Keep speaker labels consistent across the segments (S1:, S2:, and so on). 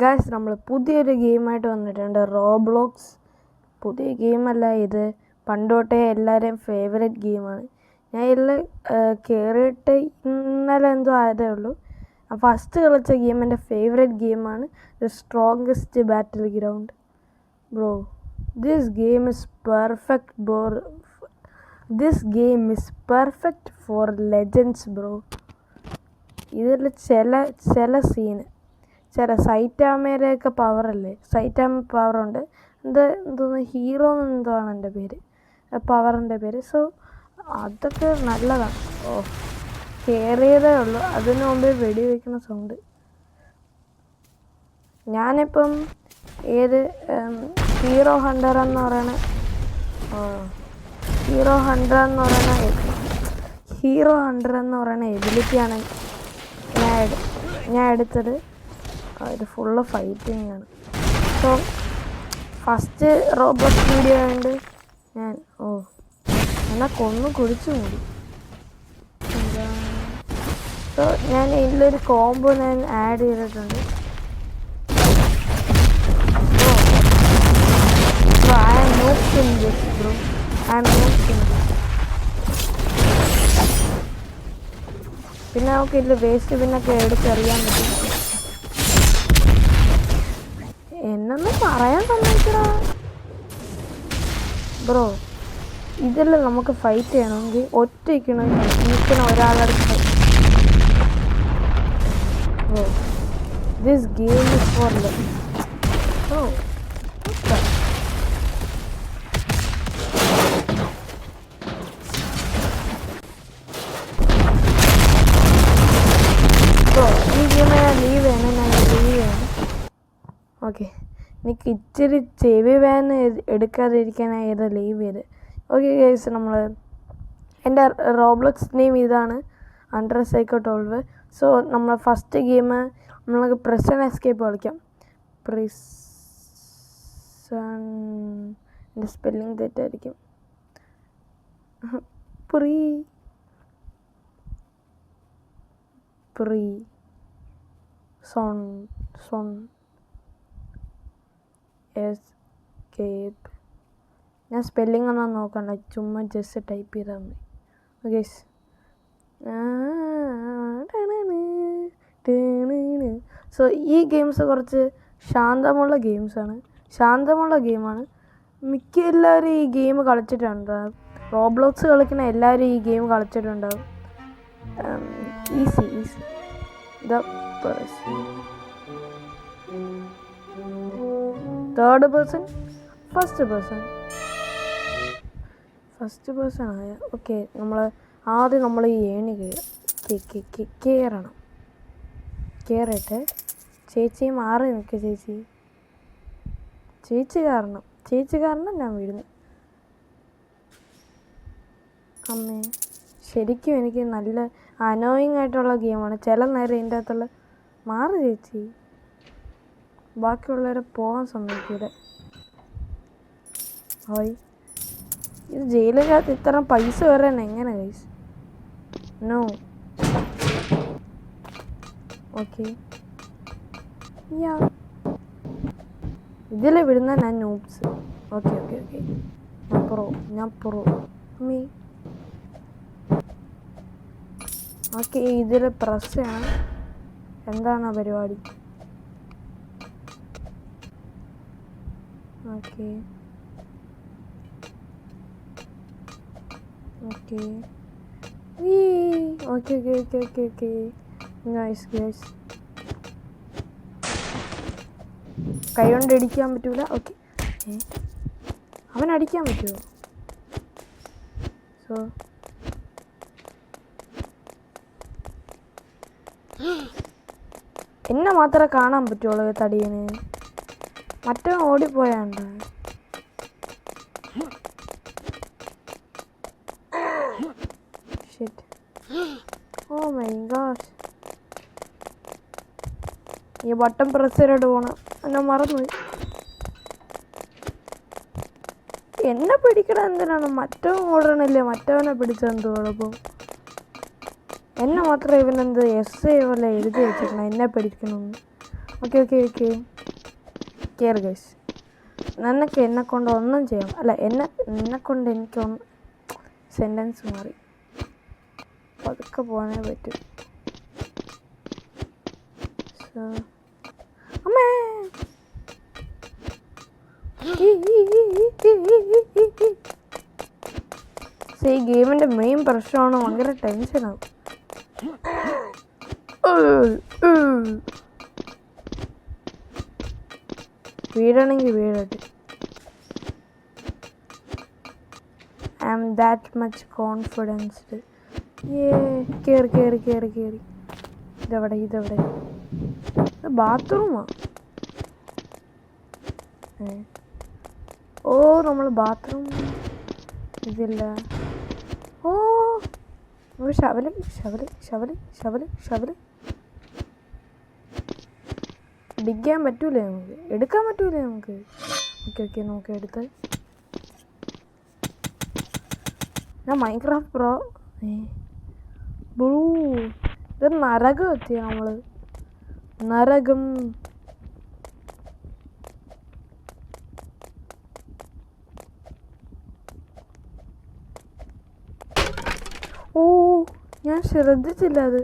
S1: Guys നമ്മൾ പുതിയൊരു ഗെയിമായിട്ട് വന്നിട്ടുണ്ട്. റോബ്ലോക്സ്. പുതിയ ഗെയിമല്ല ഇത്, പണ്ടോട്ടേ എല്ലാവരെയും ഫേവറേറ്റ് ഗെയിമാണ്. ഞാൻ ഇതിൽ കയറിയിട്ട് ഇന്നലെ എന്തോ ആയതേ ഉള്ളൂ. ഫസ്റ്റ് കളിച്ച ഗെയിം എൻ്റെ ഫേവറേറ്റ് ഗെയിമാണ്, the strongest battle ground. Bro, this game is perfect for legends bro. ഇതിൽ ചില സീന്, ചില സൈറ്റാമയുടെയൊക്കെ പവറല്ലേ, സൈറ്റാമ പവറുണ്ട്, എന്തോന്ന് ഹീറോ എന്തോ ആണ് എൻ്റെ പേര്, പവറിൻ്റെ പേര്. സോ അതൊക്കെ നല്ലതാണ്. ഓ, കയറിയതേ ഉള്ളൂ, അതിനു മുമ്പേ വെടിവെക്കുന്ന സൗണ്ട്. ഞാനിപ്പം ഹീറോ ഹണ്ടർ എന്ന് പറയുന്ന എബിലിറ്റിയാണ് ഞാൻ എടുത്തത്. ഇത് ഫുള്ള് ഫൈറ്റിംഗ് ആണ്. സോ ഫസ്റ്റ് റോബോട്ട് വീഡിയോ ആയതുകൊണ്ട് ഞാൻ എന്നാൽ കൊന്നു കുഴിച്ചു മൂടി. സോ ഞാൻ ഇതിലൊരു കോംബോ ഞാൻ ആഡ് ചെയ്തിട്ടുണ്ട്. പിന്നെ നമുക്ക് ഇതിൽ വേസ്റ്റ് പിന്നൊക്കെ എടുത്തെറിയാൻ പറ്റും. എന്നൊന്നും പറയാൻ സമ്മതിക്കടാ ബ്രോ. ഇതിൽ നമുക്ക് ഫൈറ്റ് ചെയ്യണമെങ്കിൽ നിൽക്കുന്ന ഒരാളടുത്ത്. ദിസ് ഗെയിം ഇസ് ഫോർ ഈ ഗെയിമിൽ ഞാൻ ലീവ് ചെയ്യണം. ഓക്കെ, എനിക്ക് ഇച്ചിരി ചെവി വേദന എടുക്കാതിരിക്കാനായി ഇത് ലീവ് ചെയ്ത്. ഓക്കെ ഗൈസ്, എൻ്റെ റോബ്ലോക്സ് നെയിം ഇതാണ്, അണ്ടർ സൈക്കോ 12. സോ നമ്മൾ ഫസ്റ്റ് ഗെയിം നമുക്ക് പ്രിസൺ എസ്കേപ്പ് കളിക്കാം. എൻ്റെ സ്പെല്ലിങ് തെറ്റായിരിക്കും. Zone escape. ഞാൻ സ്പെല്ലിംഗ് ഒന്നും നോക്കണ്ട, ചുമ്മാ ജസ്റ്റ് ടൈപ്പ് ചെയ്താൽ മതി. ഓക്കെ, സോ ഈ ഗെയിംസ് കുറച്ച് ശാന്തമുള്ള ഗെയിമാണ്. മിക്ക എല്ലാവരും ഈ ഗെയിം കളിച്ചിട്ടുണ്ടാകും. റോബ്ലോക്സ് കളിക്കുന്ന എല്ലാവരും ഈ ഗെയിം കളിച്ചിട്ടുണ്ടാകും. Easy third person, first person ആയ. ഓക്കെ, ആദ്യം ഈ ഏണി കയറട്ടെ. ചേച്ചി മാറി നിൽക്കുക. ചേച്ചി കാരണം ഞാൻ വീഴുന്നു. അമ്മേ, ശരിക്കും എനിക്ക് നല്ല അനോയിങ് ആയിട്ടുള്ള ഗെയിമാണ് ചില നേരം. ഇതിൻ്റെ അകത്തുള്ള മാറി ചേച്ചി, ബാക്കിയുള്ളവരെ പോകാൻ സമ്മതിക്കൂല. ഇത് ജയിലിനകത്ത് ഇത്ര പൈസ വരാൻ എങ്ങനെ ഗൈസ്? നോ. ഓക്കെ, ഇതിൽ വിടുന്ന ഞാൻ നൂബ്സ്. ഓക്കെ, ഞാൻ പ്രോ മീ. ഓക്കെ, ഇതിൽ പ്രസ് ചെയ്യണം. എന്താണ് പരിപാടി? Okay, nice. കൈ കൊണ്ട് അടിക്കാൻ പറ്റൂല. ഓക്കെ, അവൻ അടിക്കാൻ പറ്റുമോ? സോ എന്നെ മാത്രമേ കാണാൻ പറ്റുള്ളൂ തടിയന്. മറ്റവൻ ഓടിപ്പോയാണ്ട. ഓ മൈ ഗോഡ്, ഈ ബട്ടൺ പ്രസ് ചെയ്തിട്ട് പോണം. എന്നെ മറന്നുപോയി. എന്നെ പിടിക്കണ എന്തിനാണ്? മറ്റവൻ ഓടണില്ലേ, മറ്റവനെ പിടിച്ചെന്ത് കുഴപ്പം? എന്നെ മാത്രം ഇവനെന്ത് എസ് പോലെ എഴുതി വെച്ചിരിക്കണം എന്നെ പിടിക്കണമെന്ന്. Okay okay okay care guys. നിനക്ക് എന്നെക്കൊണ്ട് ഒന്നും ചെയ്യാം, അല്ല എന്നെക്കൊണ്ട് എനിക്കൊന്ന് സെൻറ്റൻസ് മാറി പതുക്കെ പോകാനേ പറ്റും. അമ്മേ ഈ ഗെയിമിൻ്റെ മെയിൻ പ്രശ്നമാണ് ഭയങ്കര ടെൻഷനാവും. വീഴണമെങ്കിൽ വീഴട്ടെ. I am that much confidenced. കയറി കയറി കയറി കയറി. ഇതെവിടെ ഇതെവിടെ? ബാത്റൂമാ? ഓ നമ്മൾ ബാത്റൂം ഇതില്ല. ഓ ശവല് ശവല് ശവല് ശവല് ശവല് ഡിക്കാൻ പറ്റൂലേ നമുക്ക്? എടുക്കാൻ പറ്റൂലേ നമുക്ക്? ഓക്കെ ഓക്കെ നോക്കി എടുത്ത്. ഞാൻ മൈൻക്രാഫ്റ്റ് പ്രോ. ബ്രൂ ഇത് നരകം എത്തിയ നമ്മള്. നരകം. ഓ ഞാൻ ശ്രദ്ധിച്ചില്ല അത്.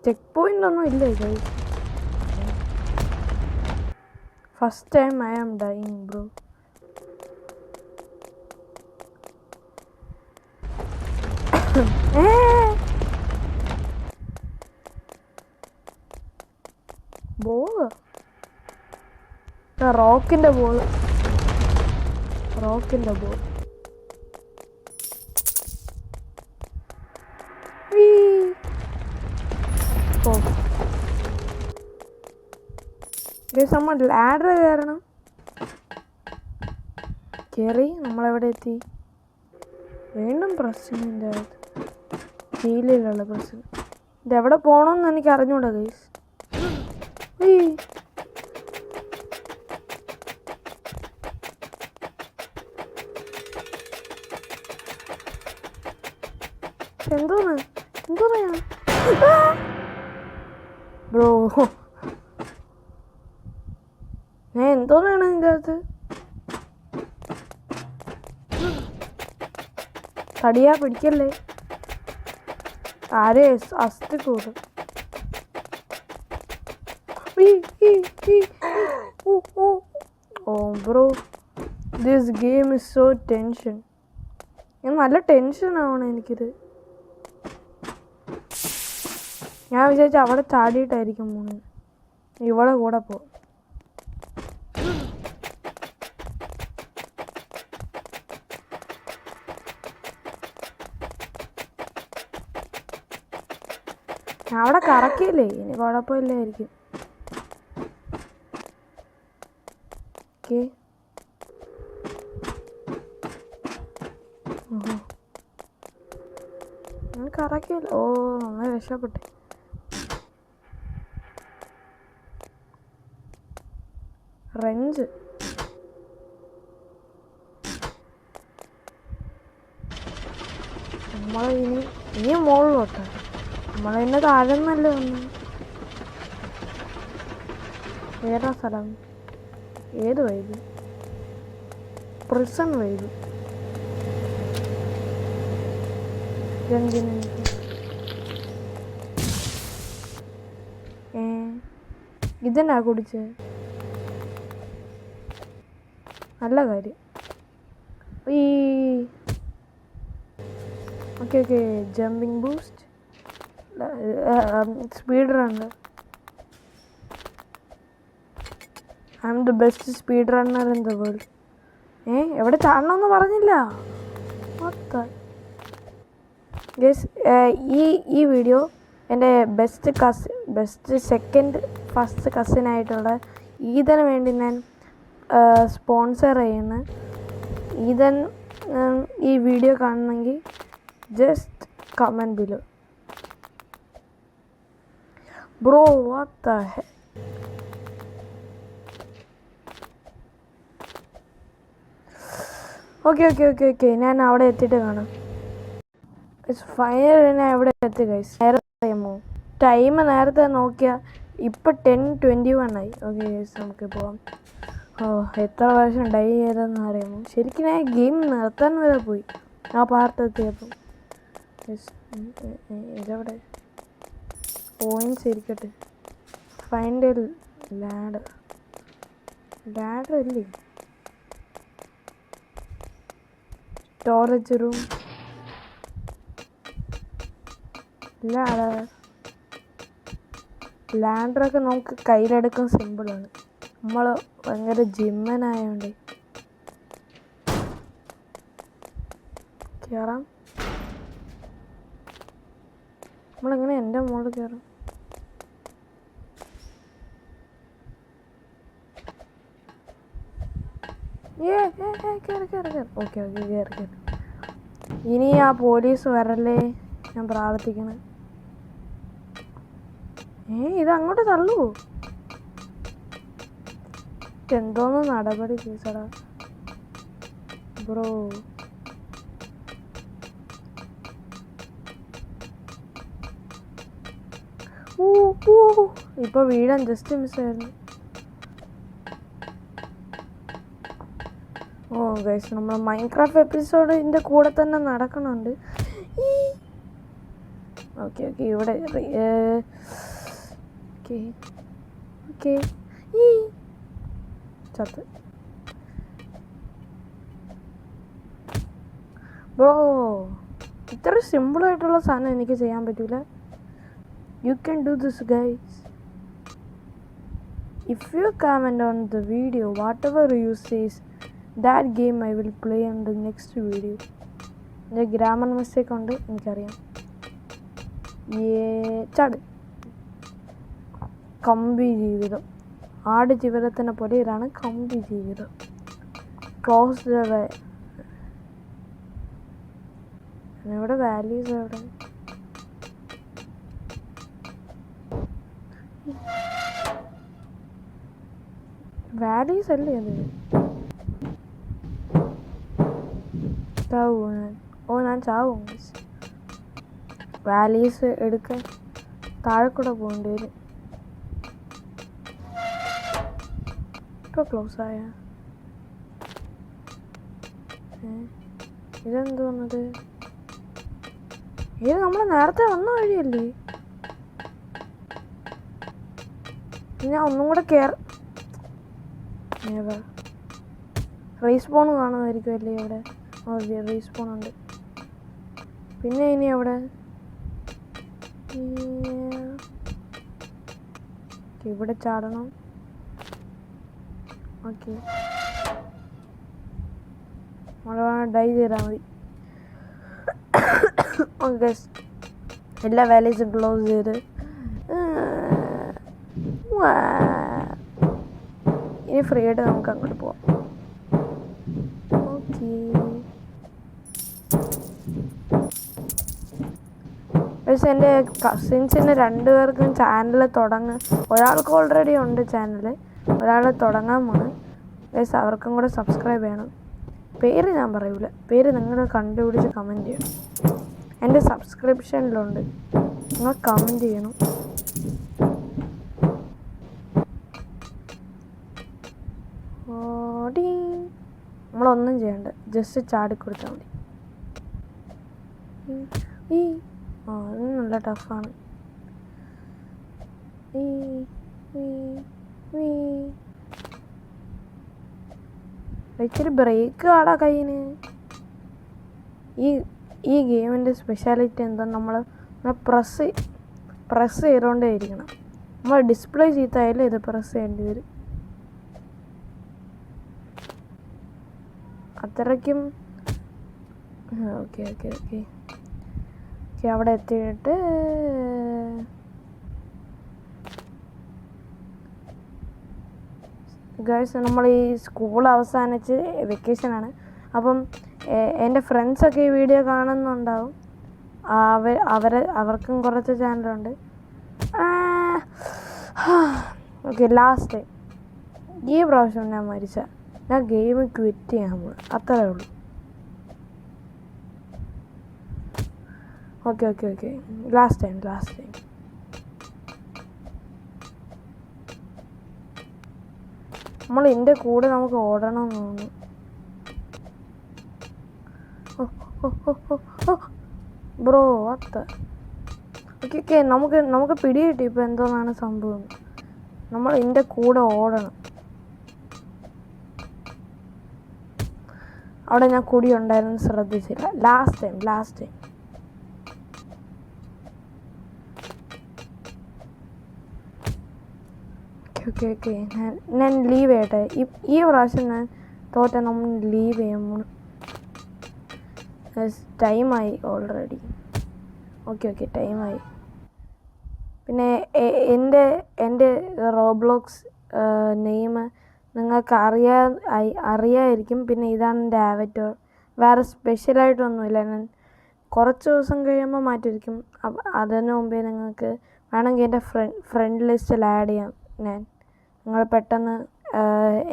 S1: ചെക്ക് പോയിന്റ് ഒന്നും ഇല്ലേ guys? First time I am dying bro. Ball റോക്കിന്റെ ബോള്. റോക്കിന്റെ ബോൾ. നമ്മൾ ലാഡർ കയറണം. കയറി നമ്മളെവിടെ എത്തി? വീണ്ടും പ്രശ്നമിൻ്റെ അകത്ത് ഫീലിലുള്ള പ്രശ്നം. ഇതെവിടെ പോകണമെന്ന് എനിക്ക് അറിഞ്ഞൂടാ ഗൈസ്. എന്തോന്ന് എന്തോന്നാ ബ്രോ? ഞാൻ എന്തോന്നാണ് ഇതിൻ്റെ അകത്ത്? തടിയാ പിടിക്കല്ലേ. ആരെ അസ്ഥി കൂടും. Oh bro this game is so tension. നല്ല ടെൻഷൻ ആവണം എനിക്കിത്. ഞാൻ വിചാരിച്ച അവിടെ ചാടിയിട്ടായിരിക്കും പോകുന്നത്. ഇവിടെ കൂടെ പോകും. ഞാൻ അവിടെ കറക്കിയില്ലേ, ഇനി കുഴപ്പമില്ലായിരിക്കും. ഓക്കെ ഞാൻ കറക്കിയില്ല. ഓ നമ്മൾ രക്ഷപ്പെട്ടെ. റെഞ്ച് നമ്മളെ ഇനി മുകളിലോട്ടാ. നമ്മളതിൻ്റെ താഴെ നിന്നല്ലേ വന്നു. ഏതാ സ്ഥലം? ഏത് വൈബ്? Prison vibe. ഇതെന്നാ കുടിച്ചേ? നല്ല കാര്യം. Okay okay jumping boost. Speed runner. I am the best speed runner in the world. എവിടെ ചാടണമെന്ന് പറഞ്ഞില്ല. ഗയ്സ് ഈ വീഡിയോ എൻ്റെ ബെസ്റ്റ് സെക്കൻഡ് ഫസ്റ്റ് കസിനായിട്ടുള്ള ഈദന് വേണ്ടി ഞാൻ സ്പോൺസർ ചെയ്യുന്നു. ഈദൻ ഈ വീഡിയോ കാണണമെങ്കിൽ just comment below. Bro what the heck. Okay okay okay okay ഞാൻ അവിടെ എത്തിയിട്ട് കാണാം. ഫൈനലി ഞാൻ എവിടെ എത്തി ഗൈസ്. അറിയാമോ, ടൈം നേരത്തെ നോക്കിയാൽ ഇപ്പം 10:21 ആയി. ഓക്കെ ഗൈസ്, നമുക്ക് പോവാം. എത്ര പ്രാവശ്യം ഡൈ ചെയ്തതെന്ന് അറിയാമോ? ശരിക്കും ഞാൻ ഗെയിം നിർത്താൻ വരെ പോയി ആ പാർട്ട് എത്തിയപ്പം. ഇതെവിടെ പോയിന്റ്സ് ഇരിക്കട്ടെ. ഫൈൻഡ് ലാഡർ അല്ലേ? സ്റ്റോറേജ് റൂം ലാഡറൊക്കെ നമുക്ക് കയ്യിലെടുക്കാൻ സിമ്പിളാണ്. നമ്മൾ ഭയങ്കര ജിമ്മനായോണ്ട് കയറാം. നമ്മളെങ്ങനെ എൻ്റെ മുകളിൽ കയറാം? കയറി. ഓക്കെ കയറി. ഇനി ആ പോലീസ് വരല്ലേ, ഞാൻ പ്രാർത്ഥിക്കണം. ഇത് അങ്ങോട്ട് തള്ളൂ. എന്തോന്ന് നടപടി കേസടാ ബ്രോ. ഇപ്പൊ വീഴാൻ ജസ്റ്റ് മിസ്സായിരുന്നു. ഗൈസ്, നമ്മൾ മൈൻക്രാഫ്റ്റ് എപ്പിസോഡ് ഇതിൻ്റെ കൂടെ തന്നെ നടക്കണുണ്ട്. ഓക്കെ ഇവിടെ ചത്ത് ബ്രോ. ഇത്ര സിമ്പിളായിട്ടുള്ള സാധനം എനിക്ക് ചെയ്യാൻ പറ്റൂല. You can do this guys. If you comment on the video what ever you says, that game I will play in the next video. എൻ്റെ ഗ്രാമർ മിസ്റ്റേക്ക് ഉണ്ട് എനിക്കറിയാം. ചാട്. കമ്പി ജീവിതം, ആട് ജീവിതത്തിനെ പോലെ ഇതാണ് കമ്പി ജീവിതം. Close the way. ഇവിടെ വാല്യൂസ് എവിടെ? വാല്യൂസ് അല്ലേ അത്? ഞാൻ ചാവും. വാലീസ് എടുക്കാൻ താഴെ കൂടെ പോകേണ്ടി വരും. ഇപ്പോൾ ക്ലോസ് ആയ ഇതെന്ത് വന്നത്? ഇത് നമ്മൾ നേരത്തെ വന്ന വഴിയല്ലേ? ഞാൻ ഒന്നും കൂടെ റീസ്പോൺ കാണുമായിരിക്കും അല്ലേ ഇവിടെ? റീസ്പോൺ ഉണ്ട്. പിന്നെ ഇനി അവിടെ ഇവിടെ ചാടണം. ഓക്കെ, ഡൈ ചെയ്താൽ മതി. ഓക്കെ, എല്ലാ വാല്യൂസും ക്ലോസ് ചെയ്ത് ഇനി ഫ്രീ ആയിട്ട് നമുക്ക് അങ്ങോട്ട് പോവാം. ഓക്കെ, പക്ഷെ എൻ്റെ കസിൻസിന് 2 പേർക്കും ചാനൽ ഒരാൾക്ക് ഓൾറെഡി ഉണ്ട് ചാനൽ, ഒരാൾ തുടങ്ങാൻ പോണ്. ഗൈസ്, അവർക്കും കൂടെ സബ്സ്ക്രൈബ് ചെയ്യണം. പേര് ഞാൻ പറയൂല, പേര് നിങ്ങൾ കണ്ടുപിടിച്ച് കമൻറ്റ് ചെയ്യണം. എൻ്റെ സബ്സ്ക്രിപ്ഷനിലുണ്ട്, നിങ്ങൾ കമൻറ്റ് ചെയ്യണം. നമ്മളൊന്നും ചെയ്യണ്ട, ജസ്റ്റ് ചാടിക്കൊടുത്താൽ മതി. അത് നല്ല ടഫാണ്. ഇച്ചിരി ബ്രേക്ക് ആടാ കയ്യിന്. ഈ ഗെയിമിൻ്റെ സ്പെഷ്യാലിറ്റി എന്താ? നമ്മൾ പ്രസ് ചെയ്തുകൊണ്ടേ ഇരിക്കണം. നമ്മൾ ഡിസ്പ്ലേ ചെയ്തായാലും ഇത് പ്രസ് ചെയ്യേണ്ടി വരും. അത്രയ്ക്കും ഓക്കെ അവിടെ എത്തിയിട്ട് ഗൈസ്, നമ്മൾ ഈ സ്കൂൾ അവസാനിച്ച് വെക്കേഷനാണ്. അപ്പം എൻ്റെ ഫ്രണ്ട്സൊക്കെ ഈ വീഡിയോ കാണുന്നുണ്ടാവും. അവർക്കും കുറച്ച് ചാനലുണ്ട്. ഓക്കെ, ലാസ്റ്റ് ഈ പ്രാവശ്യം ഞാൻ ഞാൻ ഗെയിം ക്വിറ്റ് ചെയ്യാൻ പോകും, അത്രേ ഉള്ളൂ. ഓക്കെ ലാസ്റ്റ് ടൈം നമ്മൾ ഇതിൻ്റെ കൂടെ നമുക്ക് ഓടണം എന്ന് തോന്നുന്നു. ബ്രോ അത്ത ഓക്കെ നമുക്ക് പിടി കിട്ടി ഇപ്പോൾ എന്തോന്നാണ് സംഭവം. നമ്മൾ ഇതിൻ്റെ കൂടെ ഓടണം. അവിടെ ഞാൻ കുടി ഉണ്ടായിരുന്നു, ശ്രദ്ധിച്ചില്ല. ലാസ്റ്റ് ടൈം ഓക്കെ ഞാൻ ലീവ് ചെയ്യട്ടെ. ഈ പ്രാവശ്യം ഞാൻ തോറ്റ നമ്മൾ ലീവ് ചെയ്യുമ്പോൾ ടൈമായി ഓൾറെഡി. ഓക്കെ ടൈമായി. പിന്നെ എൻ്റെ റോബ്ലോക്സ് നെയിം നിങ്ങൾക്ക് അറിയാമായിരിക്കും. പിന്നെ ഇതാണ് എൻ്റെ ആവറ്റർ. വേറെ സ്പെഷ്യലായിട്ടൊന്നുമില്ല. ഞാൻ കുറച്ച് ദിവസം കഴിയുമ്പോൾ മാറ്റിയിരിക്കും. അതിന് മുമ്പേ നിങ്ങൾക്ക് വേണമെങ്കിൽ എൻ്റെ ഫ്രണ്ട് ലിസ്റ്റിൽ ആഡ് ചെയ്യാം. നിങ്ങൾ പെട്ടെന്ന്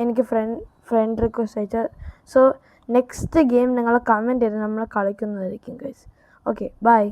S1: എനിക്ക് ഫ്രണ്ട് റിക്വസ്റ്റ് അയച്ചാൽ. സോ നെക്സ്റ്റ് ഗെയിം നിങ്ങൾ കമൻറ്റ് ചെയ്ത് നമ്മൾ കളിക്കുന്നതായിരിക്കും ഗൈസ്. Okay bye.